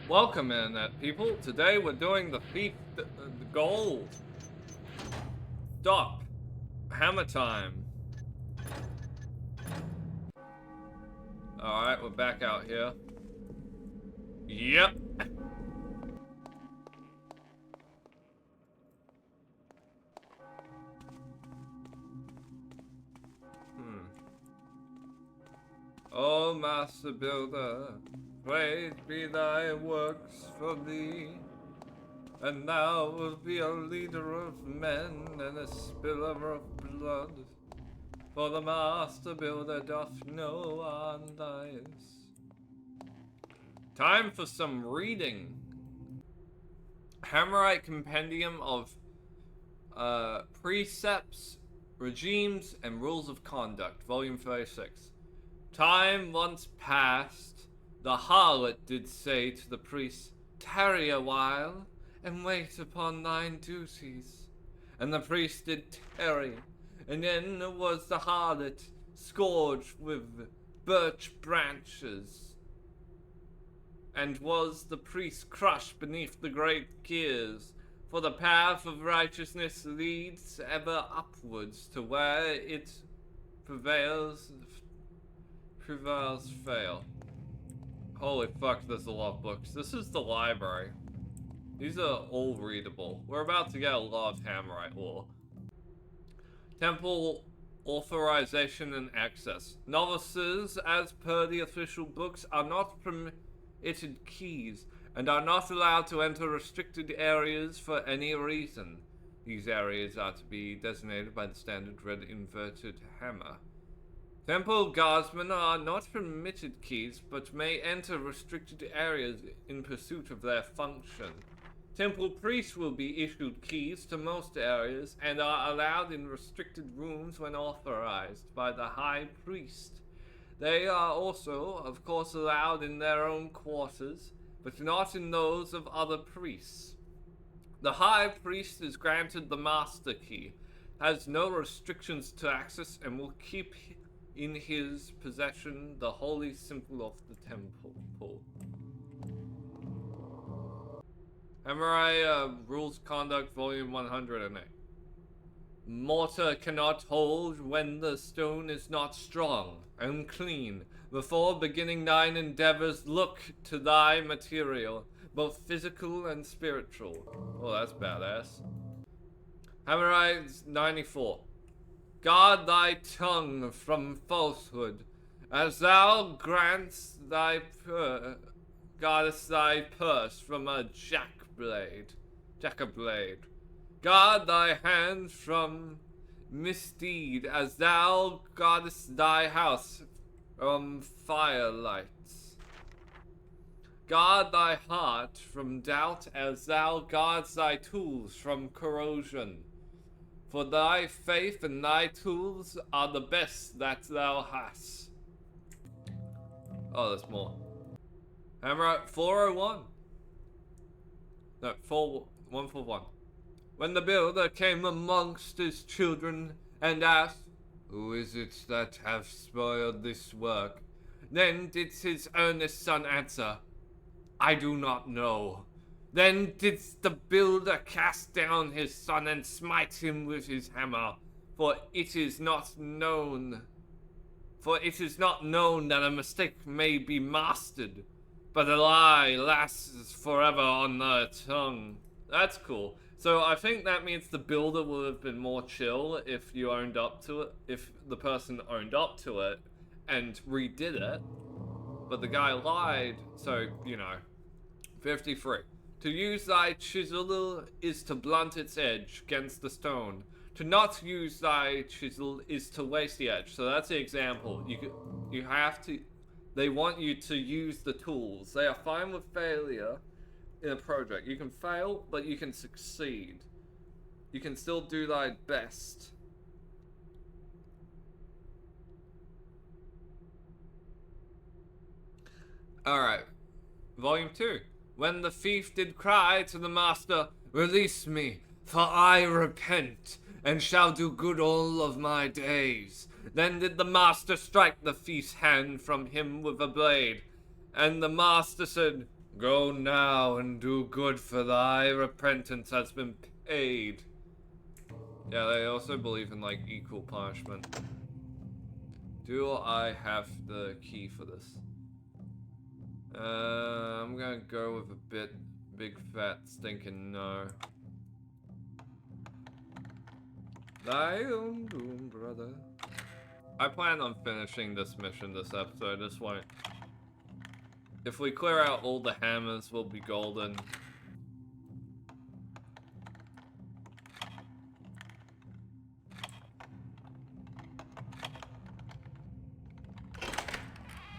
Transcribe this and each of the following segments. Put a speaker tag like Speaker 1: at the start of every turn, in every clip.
Speaker 1: Welcome internet people. Today we're doing the gold. Stop. Hammer time. Alright, we're back out here. Yep. Oh, master builder, praised be thy works for thee. And thou wilt be a leader of men and a spiller of blood. For the master builder doth know our lives. Time for some reading. Hammerite Compendium of Precepts, Regimes, and Rules of Conduct, Volume 36. Time once past, the harlot did say to the priest, "Tarry a while, and wait upon thine duties." And the priest did tarry, and then was the harlot scourged with birch branches, and was the priest crushed beneath the great gears. For the path of righteousness leads ever upwards to where it prevails fail. Holy fuck, there's a lot of books. This is the library. These are all readable. We're about to get a lot of Hammerite lore. Temple authorization and access. Novices, as per the official books, are not permitted keys and are not allowed to enter restricted areas for any reason. These areas are to be designated by the standard red inverted hammer. Temple guardsmen are not permitted keys, but may enter restricted areas in pursuit of their function. Temple priests will be issued keys to most areas and are allowed in restricted rooms when authorized by the high priest. They are also, of course, allowed in their own quarters, but not in those of other priests. The high priest is granted the master key, has no restrictions to access, and will keep in his possession the holy symbol of the temple. Hammerite Rules Conduct, Volume 108. Mortar cannot hold when the stone is not strong and clean. Before beginning thine endeavors, look to thy material, both physical and spiritual. Oh, that's badass. Hammerite 94. Guard thy tongue from falsehood, as thou guardest thy purse from a jackerblade. Guard thy hands from misdeed, as thou guardest thy house from firelights. Guard thy heart from doubt, as thou guards thy tools from corrosion. For thy faith and thy tools are the best that thou hast. Oh, there's more. Hammerite 401. No, 141. When the builder came amongst his children and asked, "Who is it that hath spoiled this work?" Then did his earnest son answer, "I do not know." Then did the builder cast down his son and smite him with his hammer, for it is not known that a mistake may be mastered, but a lie lasts forever on the tongue. That's cool. So I think that means the builder would have been more chill if you owned up to it, if the person owned up to it and redid it, but the guy lied, so, you know. 53. To use thy chisel is to blunt its edge against the stone. To not use thy chisel is to waste the edge. So that's the example. You have to. They want you to use the tools. They are fine with failure in a project. You can fail, but you can succeed. You can still do thy best. Alright. Volume 2. When the thief did cry to the master, "Release me, for I repent, and shall do good all of my days." Then did the master strike the thief's hand from him with a blade. And the master said, Go now and do good, for thy repentance has been paid. Yeah, they also believe in, like, equal punishment. Do I have the key for this? I'm gonna go with a big fat stinking no. Thy own doom, brother. I plan on finishing this mission this episode. This won't. If we clear out all the hammers, we'll be golden.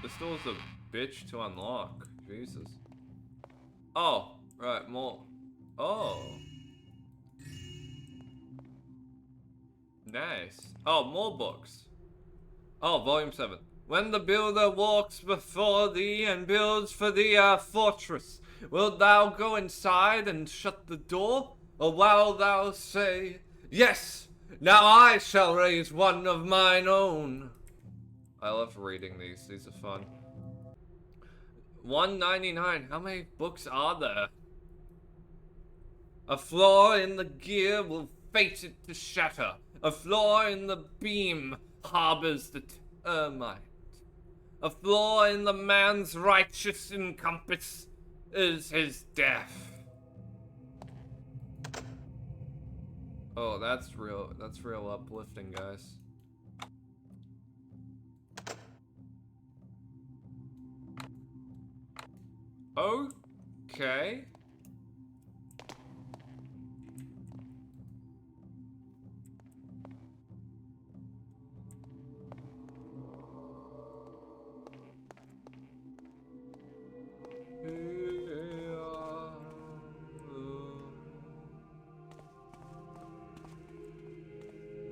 Speaker 1: This door's a bitch to unlock. Jesus. Oh, right, more. Oh. Nice. Oh, more books. Oh, volume 7. When the builder walks before thee and builds for thee a fortress, wilt thou go inside and shut the door? Or wilt thou say, yes, now I shall raise one of mine own? I love reading these. These are fun. 199. How many books are there? A flaw in the gear will fate it to shatter. A flaw in the beam harbors the termite. A flaw in the man's righteous encompass is his death. Oh, that's real uplifting, guys. Okay.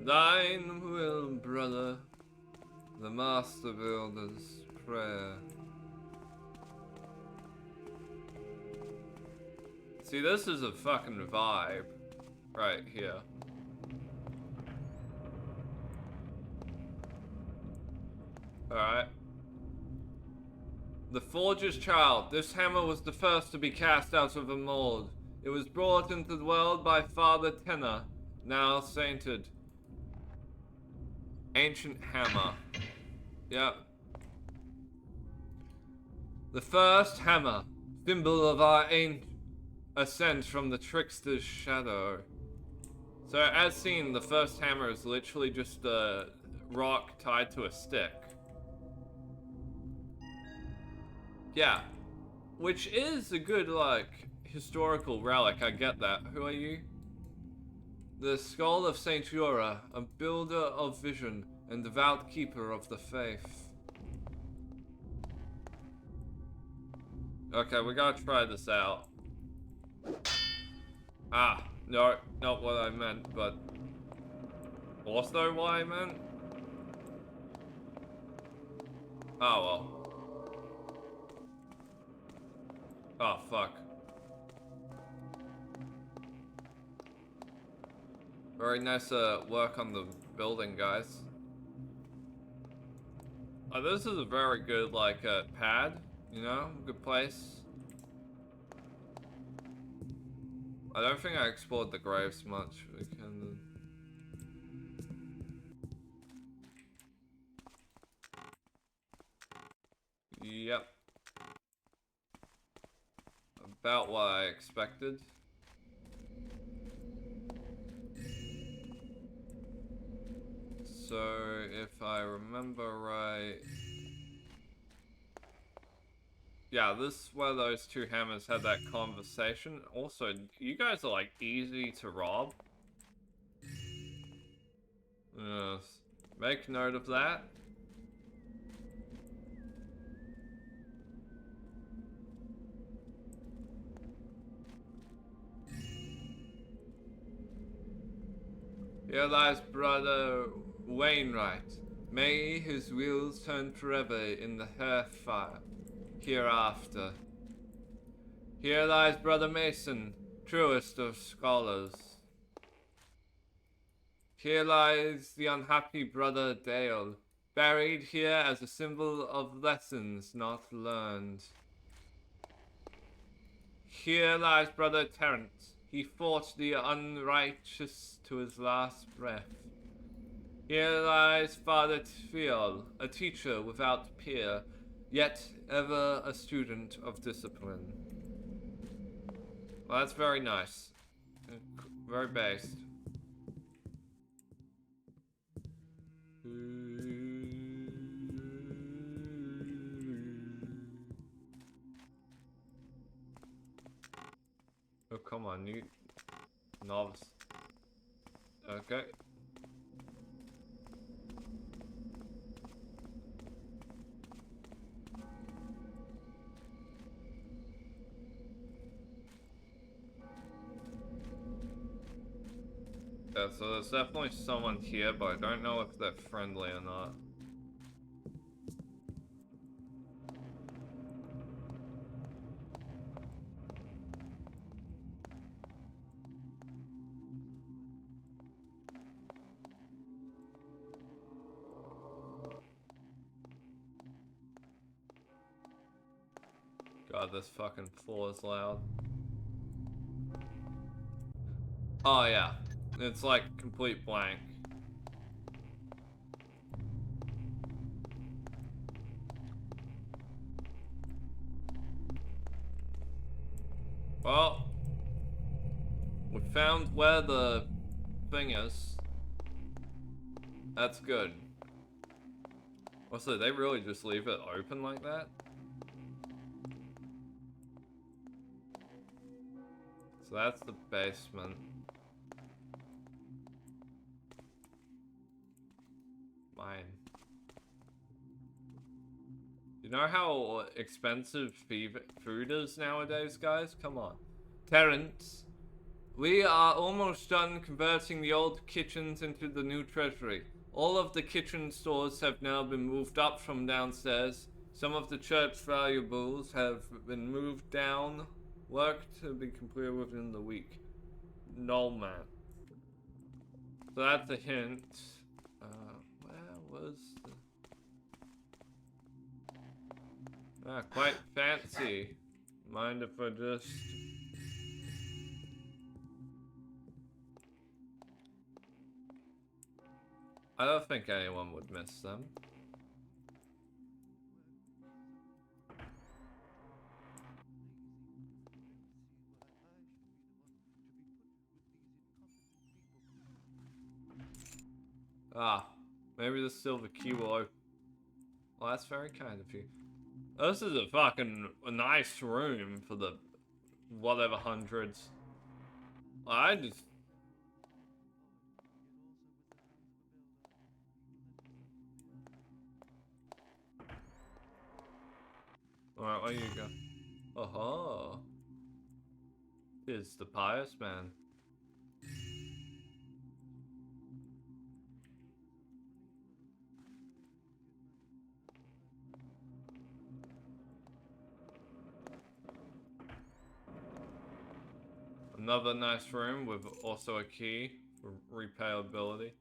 Speaker 1: Thine will, brother, the master builder's prayer. See, this is a fucking vibe right here. Alright. The forger's child. This hammer was the first to be cast out of a mold. It was brought into the world by Father Tenor, now sainted. Ancient hammer. Yep. The first hammer, symbol of our ascent from the trickster's shadow. So as seen, the first hammer is literally just a rock tied to a stick. Yeah. Which is a good, like, historical relic, I get that. Who are you? The skull of Saint Jura, a builder of vision and devout keeper of the faith. Okay, we gotta try this out. Ah, no, not what I meant, but also what I meant? Oh well. Oh fuck. Very nice work on the building, guys. Oh, this is a very good, like, pad, you know? Good place. I don't think I explored the graves much. We can... Yep. About what I expected. So, if I remember right... Yeah, this is where those two hammers had that conversation. Also, you guys are, like, easy to rob. Yes. Make note of that. Here lies brother Wainwright. May his wheels turn forever in the hearthfire hereafter. Here lies brother Mason, truest of scholars. Here lies the unhappy brother Dale, buried here as a symbol of lessons not learned. here lies Brother Terence. He fought the unrighteous to his last breath. Here lies Father Tfiol, a teacher without peer, yet ever a student of discipline. Well, that's very nice. Very based. Oh, come on, you novice. Okay. Yeah, so there's definitely someone here, but I don't know if they're friendly or not. God, this fucking floor is loud. Oh yeah, it's like complete blank. Well, we found where the thing is. That's good. Also, they really just leave it open like that? So that's the basement. Mine. You know how expensive food is nowadays, guys? Come on. Terrence, we are almost done converting the old kitchens into the new treasury. All of the kitchen stores have now been moved up from downstairs. Some of the church valuables have been moved down. Work to be completed within the week. No, man. So that's a hint. Where was the... Ah, quite fancy. Mind if I just... I don't think anyone would miss them. Ah, maybe the silver key will open. Well, that's very kind of you. This is a fucking nice room for the whatever hundreds. I just... Alright, where you go? Oh-ho. Here's the pious man. Another nice room with also a key for repayability.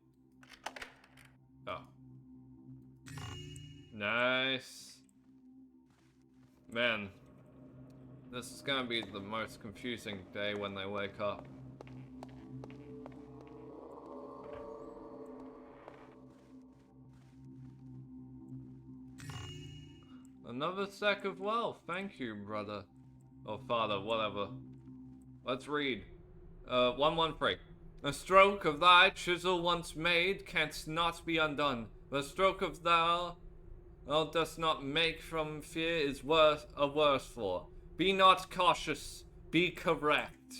Speaker 1: Oh. Nice. Man, this is gonna be the most confusing day when they wake up. Another sack of wealth, thank you, brother. Or father, whatever. Let's read. 113. A stroke of thy chisel once made canst not be undone. The stroke of thou dost not make from fear is worse for. Be not cautious, be correct.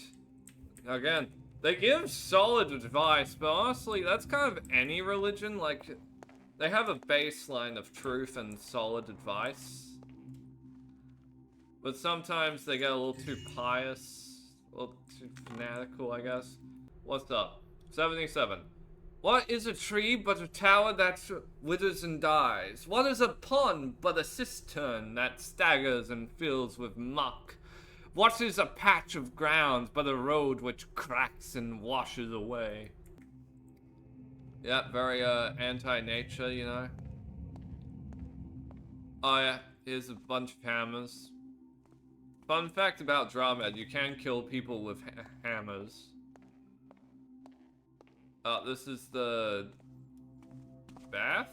Speaker 1: Again, they give solid advice, but honestly, that's kind of any religion. Like, they have a baseline of truth and solid advice. But sometimes they get a little too pious, a little too fanatical, I guess. What's up? 77. What is a tree but a tower that withers and dies? What is a pond but a cistern that staggers and fills with muck? What is a patch of ground but a road which cracks and washes away? Yeah, very anti-nature, you know? Oh yeah, here's a bunch of hammers. Fun fact about Dramed, you can kill people with hammers. This is the bathroom?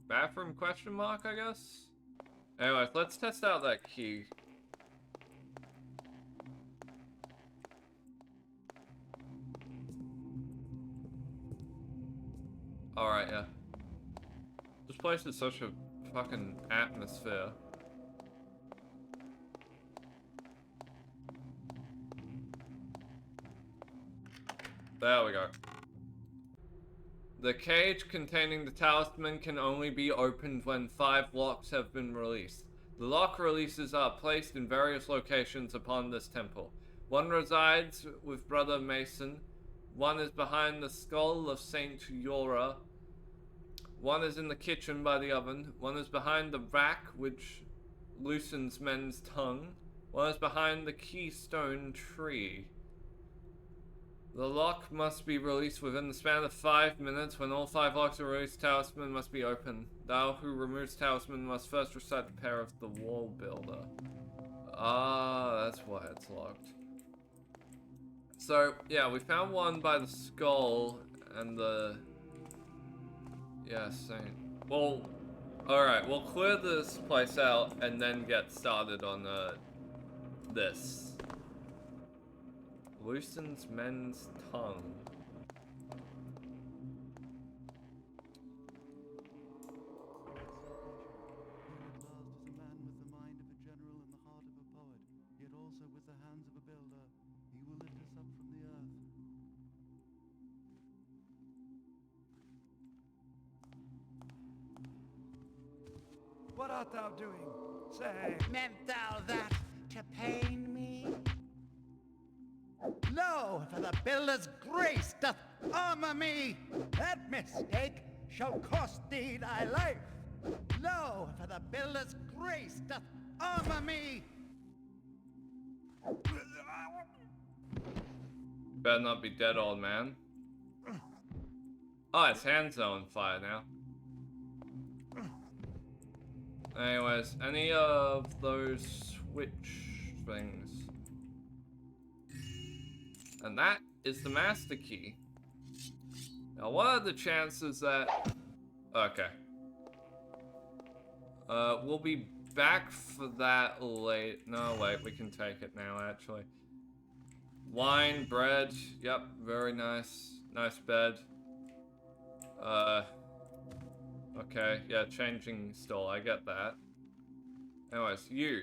Speaker 1: Bathroom question mark, I guess? Anyways, let's test out that key. Alright, yeah. This place is such a fucking atmosphere. There we go. The cage containing the talisman can only be opened when 5 locks have been released. The lock releases are placed in various locations upon this temple. One resides with Brother Mason, one is behind the skull of Saint Yora, one is in the kitchen by the oven, one is behind the rack which loosens men's tongue, one is behind the keystone tree. The lock must be released within the span of 5 minutes. When all 5 locks are released, talisman must be open. Thou who removes talisman must first recite the prayer of the wall builder. Ah, that's why it's locked. So, yeah, we found one by the skull and the... yeah, saint. Well, alright, we'll clear this place out and then get started on this. Loosens men's tongue.
Speaker 2: What art thou doing? Say.
Speaker 3: Meant thou that to pain me? Lo, for the builder's grace doth armor me. That mistake shall cost thee thy life. Lo, for the builder's grace doth armor me.
Speaker 1: Better not be dead, old man. Oh, his hands are on fire now. Anyways, any of those switch things. And that is the master key. Now, what are the chances that... okay. We'll be back for that late. No, wait, we can take it now, actually. Wine, bread. Yep, very nice. Nice bed. Okay, yeah, changing stall, I get that. Anyways, you.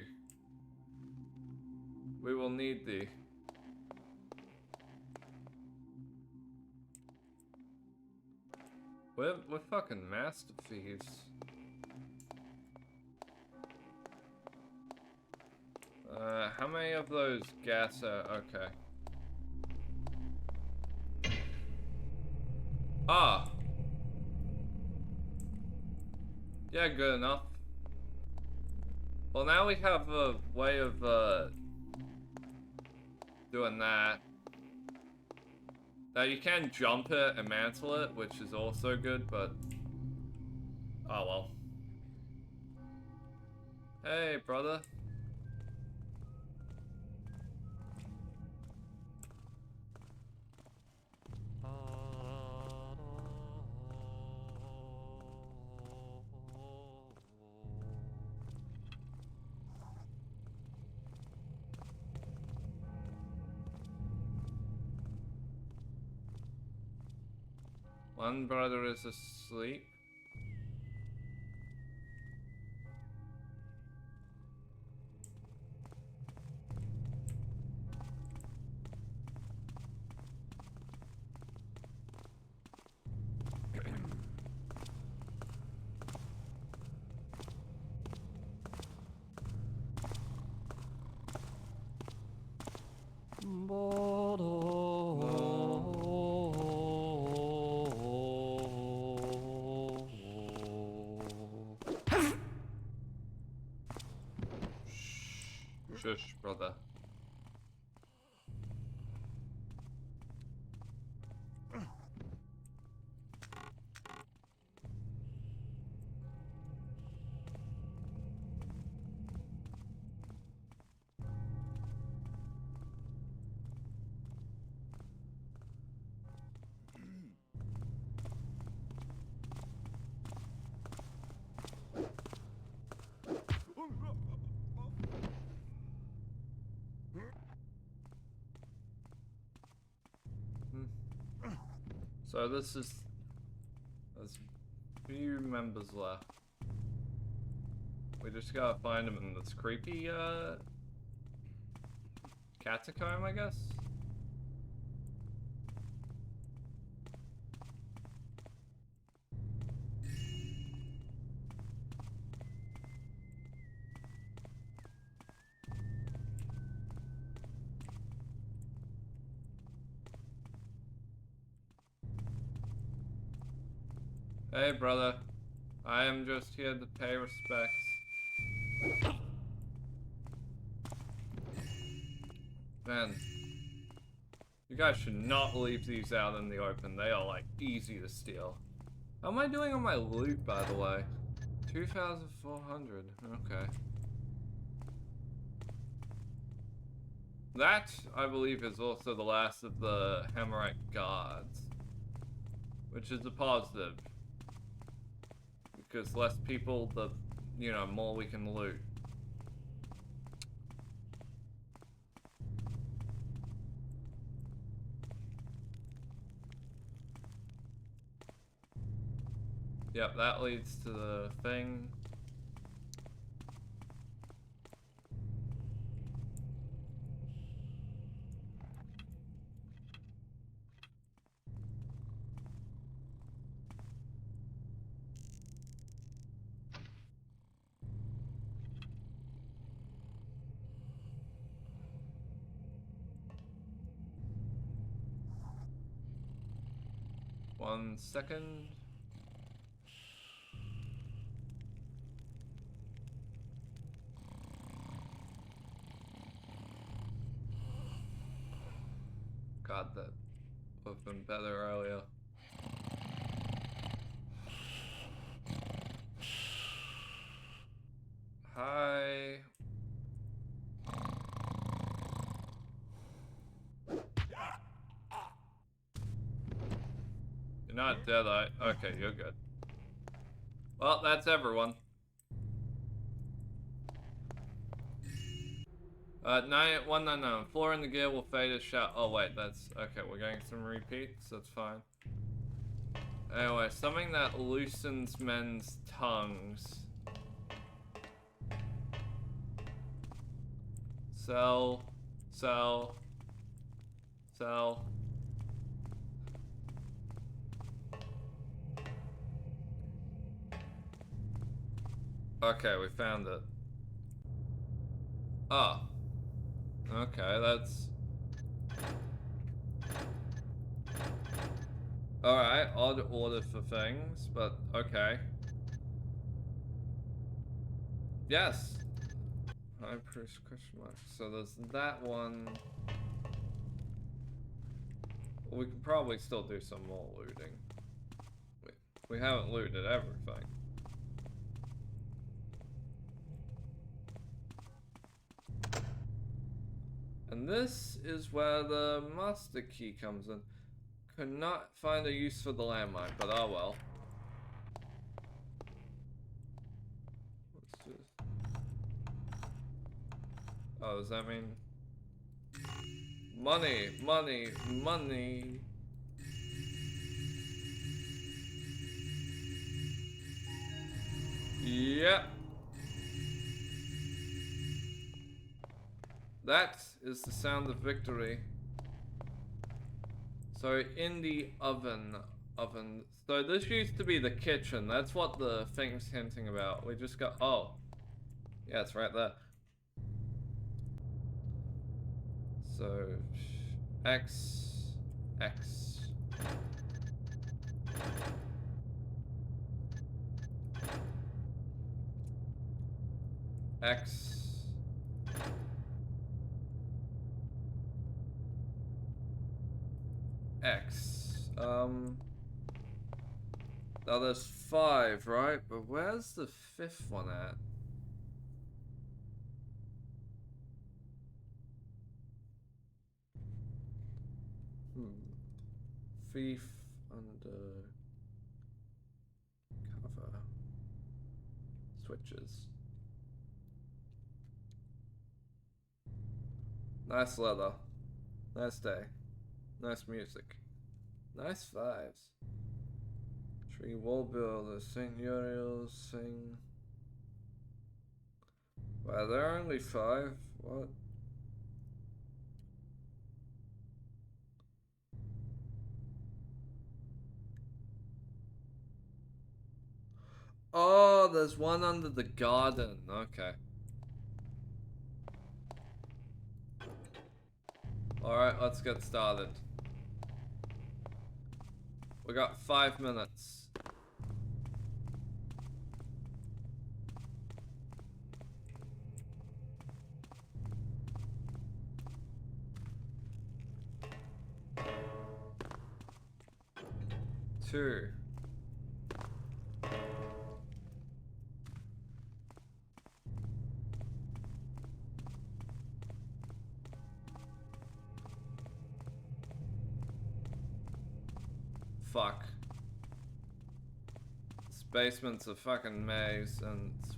Speaker 1: We will need thee. We're fucking master thieves. How many of those gas are... okay. Ah! Yeah, good enough. Well, now we have a way of, doing that. Now, you can jump it and mantle it, which is also good, but... oh, well. Hey, brother. One brother is asleep. Shush, brother. So this is... There's few members left. We just gotta find them in this creepy, catacomb, I guess? Hey, brother. I am just here to pay respects. Man. You guys should not leave these out in the open. They are, like, easy to steal. How am I doing on my loot, by the way? 2,400. Okay. That, I believe, is also the last of the Hammerite guards. Which is a positive. Because less people, the, you know, more we can loot. Yep, that leads to the thing. One second. God, that would have been better earlier. Hi. You're not dead, okay, you're good. Well, that's everyone. 199. Floor in the gear will fade as shout. Oh wait, that's okay. We're getting some repeats. That's fine. Anyway, something that loosens men's tongues. Sell. Okay, we found it. Oh. Okay, that's... Alright, odd order for things, but okay. Yes! High priest question mark. So there's that one. We can probably still do some more looting. We haven't looted everything. And this is where the master key comes in. Could not find a use for the landmine, but oh well. What's this? Oh, does that mean... Money, money, money. Yep. That is the sound of victory. So in the oven. So this used to be the kitchen. That's what the thing's hinting about. We just got, oh. Yeah, it's right there. So, X. Now there's 5, right? But where's the 5th one at? Thief under cover. Switches. Nice leather. Nice day. Nice music. Nice vibes. Tree wall builder, St. Uriel's sing. Wow, there are only 5? What? Oh, there's one under the garden. Okay. Alright, let's get started. We got 5 minutes. Two. Fuck. This basement's a fucking maze and it's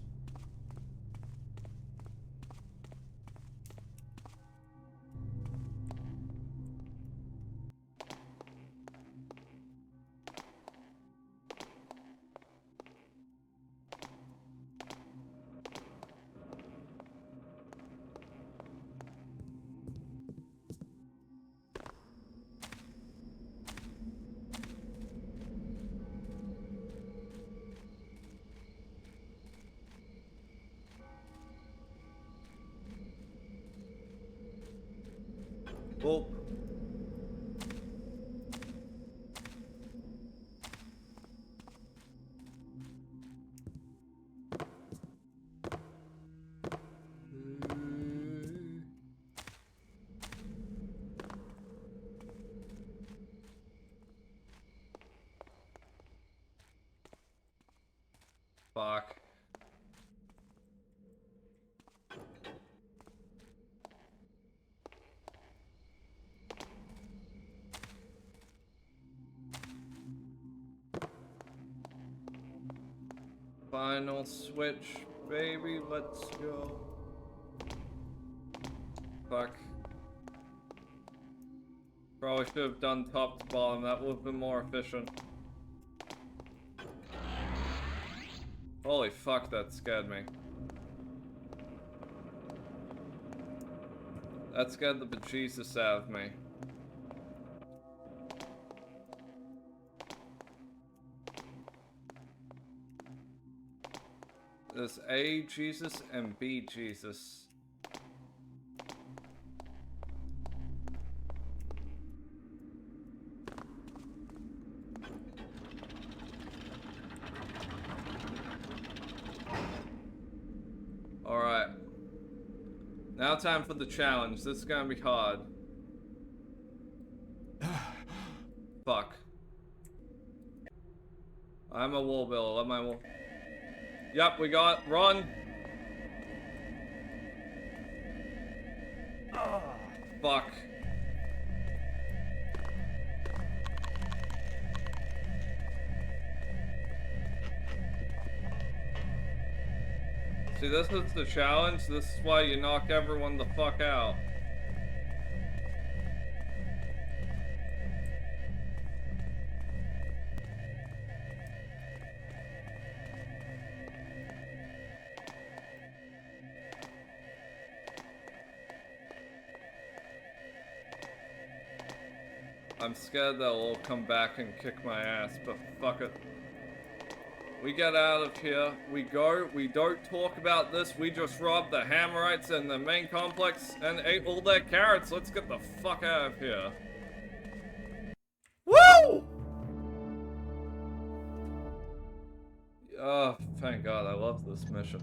Speaker 1: oh. Fuck. Final switch, baby, let's go. Fuck. Probably should have done top to bottom, that would have been more efficient. Holy fuck, that scared me. That scared the bejesus out of me. There's A Jesus and B Jesus. Alright. Now time for the challenge. This is gonna be hard. Fuck. I'm a wall builder. Let my wall. Yep, we got run. Fuck. See, this is the challenge. This is why you knock everyone the fuck out. I'm scared they'll all come back and kick my ass, but fuck it. We get out of here, we go, we don't talk about this, we just robbed the Hammerites and the main complex and ate all their carrots. Let's get the fuck out of here. Woo! Oh, thank God, I love this mission.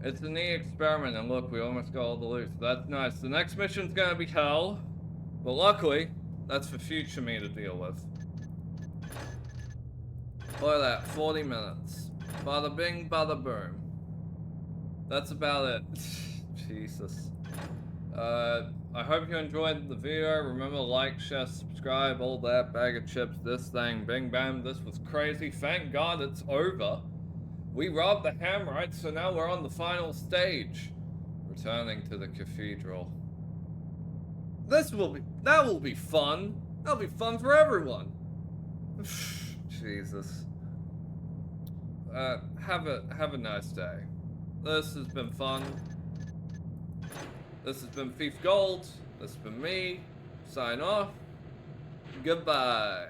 Speaker 1: It's a neat experiment, and look, we almost got all the loot. That's nice. The next mission's gonna be hell, but luckily, that's for future me to deal with. Look at that, 40 minutes. Bada bing, bada boom. That's about it. Jesus. I hope you enjoyed the video. Remember to like, share, subscribe, all that, bag of chips, this thing, bing bam, this was crazy. Thank God it's over. We robbed the Hammerites, so now we're on the final stage. Returning to the cathedral. That will be fun. That'll be fun for everyone. Jesus. Have a nice day. This has been fun. This has been Thief Gold. This has been me. Sign off. Goodbye.